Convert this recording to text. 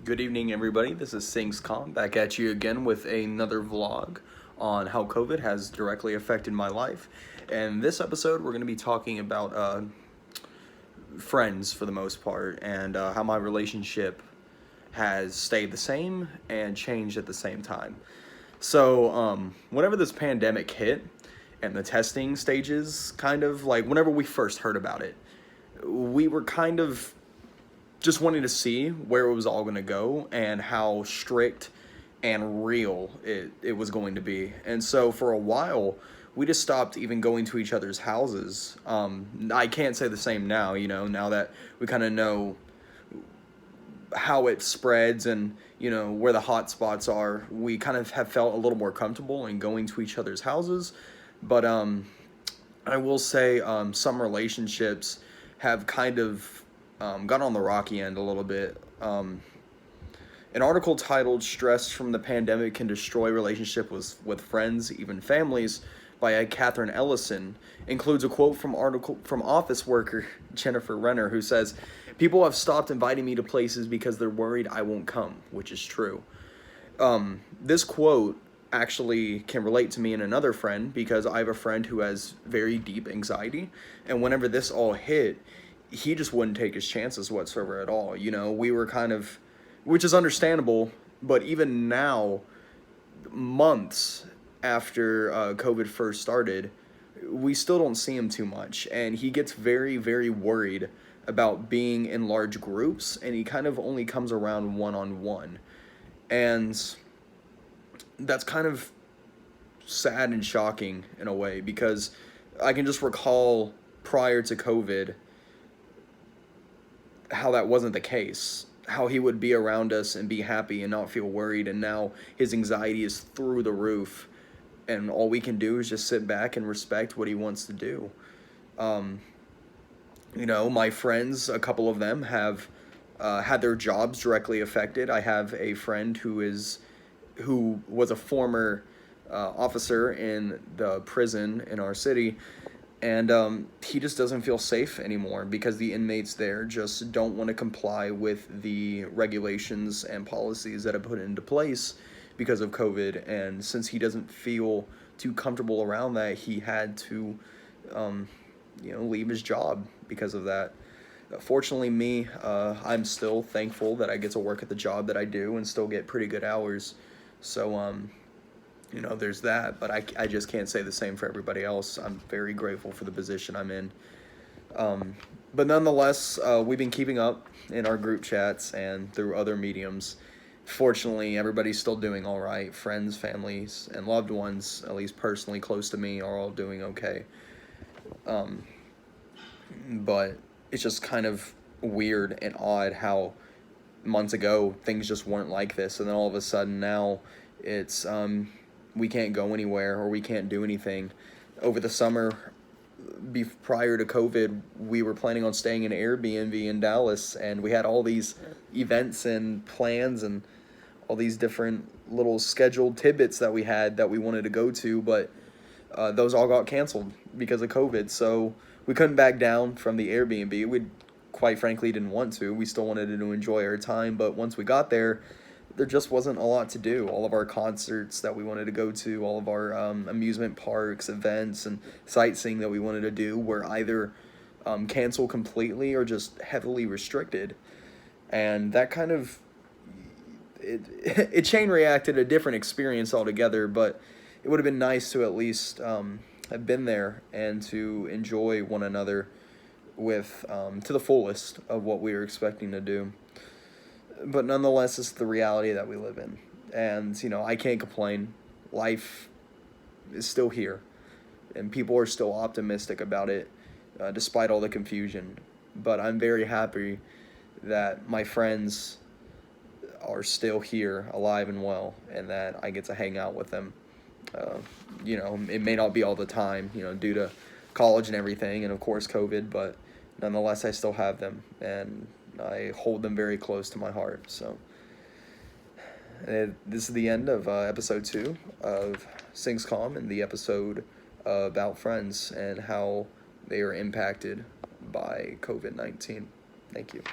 Good evening, everybody. This is SingsCom back at you again with another vlog on how COVID has directly affected my life. And this episode, we're going to be talking about friends for the most part and how my relationship has stayed the same and changed at the same time. So, whenever this pandemic hit and the testing stages, kind of like whenever we first heard about it, we were kind of just wanting to see where it was all going to go and how strict and real it was going to be. And so for a while, we just stopped even going to each other's houses. I can't say the same now, now that we kind of know how it spreads and, where the hot spots are. We kind of have felt a little more comfortable in going to each other's houses. But I will say some relationships have kind of got on the rocky end a little bit. An article titled "Stress from the Pandemic Can Destroy Relationship with Friends, Even Families" by Catherine Ellison includes a quote from office worker Jennifer Renner, who says, "People have stopped inviting me to places because they're worried I won't come," which is true. This quote actually can relate to me and another friend, because I have a friend who has very deep anxiety, and whenever this all hit, he just wouldn't take his chances whatsoever at all. We were kind of, which is understandable, but even now, months after COVID first started, we still don't see him too much. And he gets very, very worried about being in large groups, and he kind of only comes around one-on-one. And that's kind of sad and shocking in a way, because I can just recall prior to COVID how that wasn't the case, how he would be around us and be happy and not feel worried, and now his anxiety is through the roof, and all we can do is just sit back and respect what he wants to do. My friends, a couple of them have had their jobs directly affected. I have a friend who was a former officer in the prison in our city, and he just doesn't feel safe anymore because the inmates there just don't want to comply with the regulations and policies that have put into place because of COVID. And since he doesn't feel too comfortable around that, he had to, leave his job because of that. Fortunately, I'm still thankful that I get to work at the job that I do and still get pretty good hours. So, there's that, but I just can't say the same for everybody else. I'm very grateful for the position I'm in. But nonetheless, we've been keeping up in our group chats and through other mediums. Fortunately, everybody's still doing all right. Friends, families, and loved ones, at least personally close to me, are all doing okay. But it's just kind of weird and odd how months ago things just weren't like this, and then all of a sudden now it's we can't go anywhere or we can't do anything. Over the summer, prior to COVID, we were planning on staying in an Airbnb in Dallas, and we had all these events and plans and all these different little scheduled tidbits that we had that we wanted to go to, but those all got canceled because of COVID. So we couldn't back down from the Airbnb. We quite frankly didn't want to. We still wanted to enjoy our time, but once we got there just wasn't a lot to do. All of our concerts that we wanted to go to, all of our amusement parks, events, and sightseeing that we wanted to do were either canceled completely or just heavily restricted. And that kind of, it chain reacted a different experience altogether, but it would have been nice to at least have been there and to enjoy one another with to the fullest of what we were expecting to do. But nonetheless, it's the reality that we live in. And, I can't complain. Life is still here. And people are still optimistic about it, despite all the confusion. But I'm very happy that my friends are still here, alive and well, and that I get to hang out with them. It may not be all the time, due to college and everything, and of course COVID, but nonetheless, I still have them, and I hold them very close to my heart. So this is the end of episode 2 of SingsCom, and the episode about friends and how they are impacted by COVID-19. Thank you.